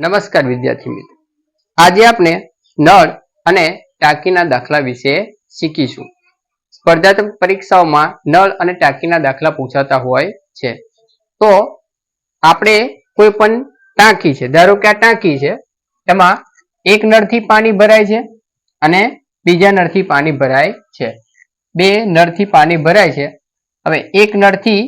નમસ્કાર વિદ્યાર્થી મિત્રો, આજે આપણે નળ અને ટાંકીના દાખલા વિશે શીખીશું. સ્પર્ધાત્મક પરીક્ષાઓમાં નળ અને ટાંકીના દાખલા પૂછાતા હોય છે. તો આપણે કોઈ પણ ટાંકી છે, ધારો કે આ ટાંકી છે, એમાં એક નળથી પાણી ભરાય છે અને બીજા નળથી પાણી ભરાય છે. બે નળથી પાણી ભરાય છે. હવે એક નળથી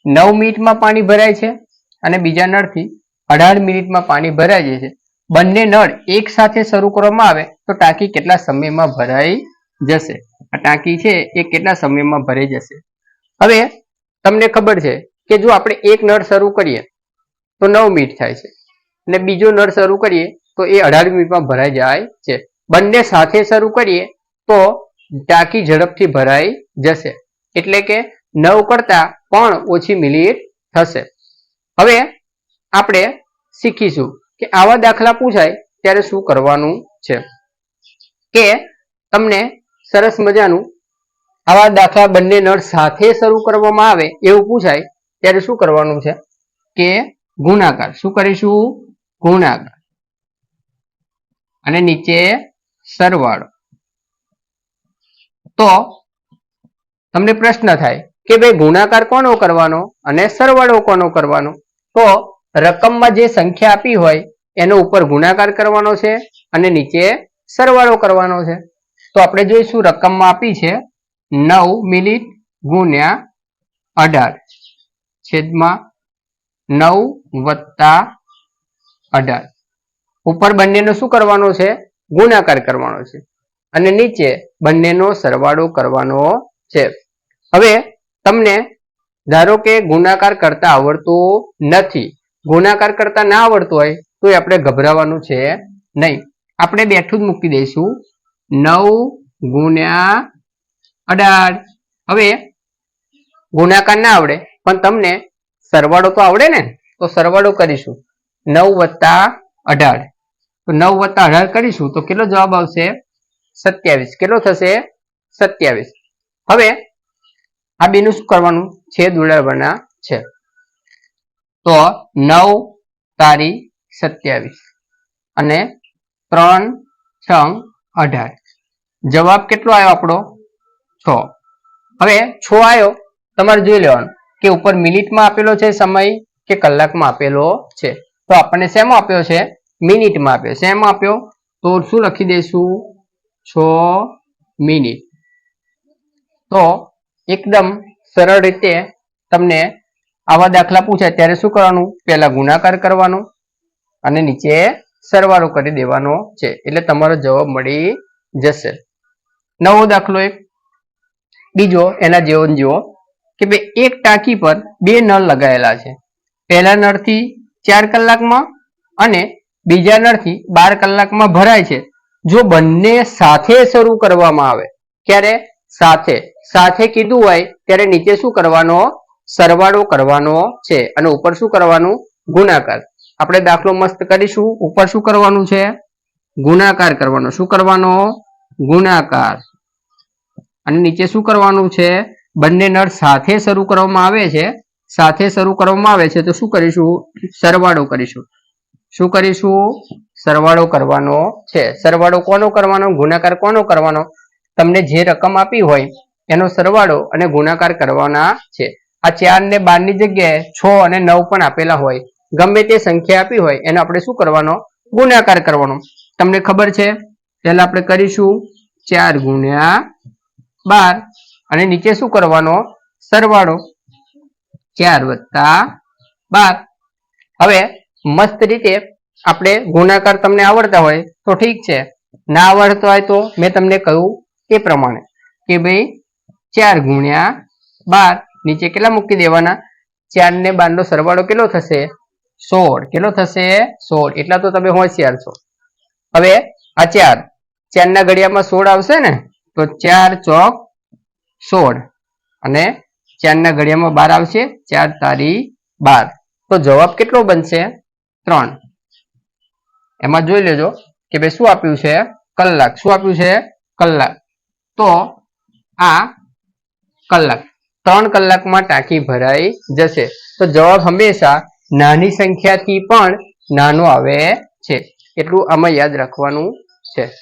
9 મિનિટમાં પાણી ભરાય છે અને બીજા નળથી 18 મિનિટમાં પાણી ભરાઈ જાય છે. બંને નળ એક સાથે શરૂ કરવામાં આવે તો ટાંકી કેટલા સમયમાં ભરાઈ જશે? આ ટાંકી છે એ કેટલા સમયમાં ભરાઈ જશે? હવે તમને ખબર છે કે જો આપણે એક નળ શરૂ કરીએ તો 9 મિનિટ થાય છે અને બીજો નળ શરૂ કરીએ તો એ 18 મિનિટમાં ભરાઈ જાય છે. બંને સાથે શરૂ કરીએ તો ટાંકી ઝડપથી ભરાઈ જશે, એટલે કે 9 કરતા પણ ઓછી મિનિટ થશે. હવે આપણે શીખીશું કે આવા દાખલા પૂછાય ત્યારે શું કરવાનું છે. કે તમને સરસ મજાનું આવા દાખલા બંને નળ સાથે શરૂ કરવામાં આવે એવું પૂછાય ત્યારે શું કરવાનું છે કે ગુણાકાર. શું કરીશું? ગુણાકાર. અને નીચે સરવાળો. તો તમને પ્રશ્ન થાય કે ભાઈ ગુણાકાર કોનો કરવાનો અને સરવાળો કોનો કરવાનો? તો રકમમાં જે સંખ્યા આપી હોય એનો ઉપર ગુણાકાર કરવાનો છે અને નીચે સરવાળો કરવાનો છે. તો આપણે જોઈશું રકમમાં આપી છે 9 મિનિટ ગુણ્યા 18 છેદમાં 9 વત્તા 18. ઉપર બંનેનો શું કરવાનો છે? ગુણાકાર કરવાનો છે અને નીચે બંનેનો સરવાળો કરવાનો છે. હવે તમને ધારો કે ગુણાકાર કરતા આવડતું નથી, ગુણાકાર કરતા ના આવડતું હોય તો આપણે ગભરાવાનું છે નહીં. આપણે બેઠું જ મૂકી દઈશું 9 ગુણ્યા 18. હવે ગુણાકાર ના આવડે પણ તમને સરવાળો તો આવડે ને, તો સરવાળો કરીશું 9 વત્તા 18. તો 9 વત્તા 18 કરીશું તો કેટલો જવાબ આવશે? 27. કેટલો થશે? 27. હવે આ બેનું શું કરવાનું? છેદ ઉડાડવાના છે. તો 9 તારી 27 અને 3 6 18. જવાબ કેટલો આવ્યો આપણો? 6. હવે 6 આવ્યો, તમારે જોઈ લેવાનું કે ઉપર મિનિટમાં આપેલો છે સમય કે કલાકમાં આપેલો છે. તો આપણને શેમાં આપ્યો છે? મિનિટમાં આપ્યો. શેમાં આપ્યો? તો શું લખી દઈશું? 6 મિનિટ. તો એકદમ સરળ રીતે તમને આવા દાખલા પૂછાય ત્યારે શું કરવાનું? પહેલા ગુણાકાર કરવાનો અને નીચે સરવાળો કરી દેવાનો છે, એટલે તમારો જવાબ મળી જશે. નવો દાખલો એક બીજો એના જેવો જેવો કે બે એક ટાંકી પર 2 નળ લગાવેલા છે. પહેલા નળથી 4 કલાકમાં અને બીજા નળથી 12 કલાકમાં ભરાય છે. જો બંને સાથે શરૂ કરવામાં આવે, ક્યારે? સાથે સાથે કીધું હોય ત્યારે નીચે શું કરવાનો? સરવાળો કરવાનો છે અને ઉપર શું કરવાનું? ગુણાકાર. આપણે દાખલો મસ્ત કરીશું. ઉપર શું કરવાનું છે? ગુણાકાર કરવાનો. શું કરવાનો? ગુણાકાર. અને નીચે શું કરવાનું છે? બંને નળ સાથે શરૂ કરવામાં આવે છે. સાથે શરૂ કરવામાં આવે છે તો શું કરીશું? સરવાળો કરીશું. શું કરીશું? સરવાળો કરવાનો છે. સરવાળો કોનો કરવાનો? ગુણાકાર કોનો કરવાનો? તમને જે રકમ આપી હોય એનો સરવાળો અને ગુણાકાર કરવાના છે. આ 4 ને 12 ની જગ્યાએ 6 અને 9 પણ આપેલા હોય, ગમે તે સંખ્યા આપી હોય એનો આપણે શું કરવાનો? ગુણાકાર કરવાનો. તમને ખબર છે, પહેલા આપણે કરીશું 4 ગુણ્યા 12 અને નીચે શું કરવાનો? સરવાળો 4 વત્તા 12. હવે મસ્ત રીતે આપણે ગુણાકાર તમને આવડતા હોય તો ઠીક છે, ના આવડતો હોય તો મેં તમને કહ્યું એ પ્રમાણે કે ભાઈ 4 ગુણ્યા 12 નીચે કેટલા મૂકી દેવાના? 4 ને 12 નો સરવાળો કેટલો થશે? 16. કેટલો થશે? 16. એટલા તો તમે હોશિયાર છો. હવે આ 4 ના ઘડિયામાં 16 આવશે ને, તો 4 ચોક 16 અને 4 ના ઘડિયામાં 12 આવશે. 4 તારી 12. તો જવાબ કેટલો બનશે? 3. એમાં જોઈ લેજો કે ભાઈ શું આપ્યું છે? કલાક. શું આપ્યું છે? કલાક. તો આ કલાક 3 કલાકમાં ટાંકી ભરાઈ જશે. તો જવાબ હંમેશા નાની સંખ્યાથી પણ નાનો આવે છે એટલું આમાં યાદ રાખવાનું છે.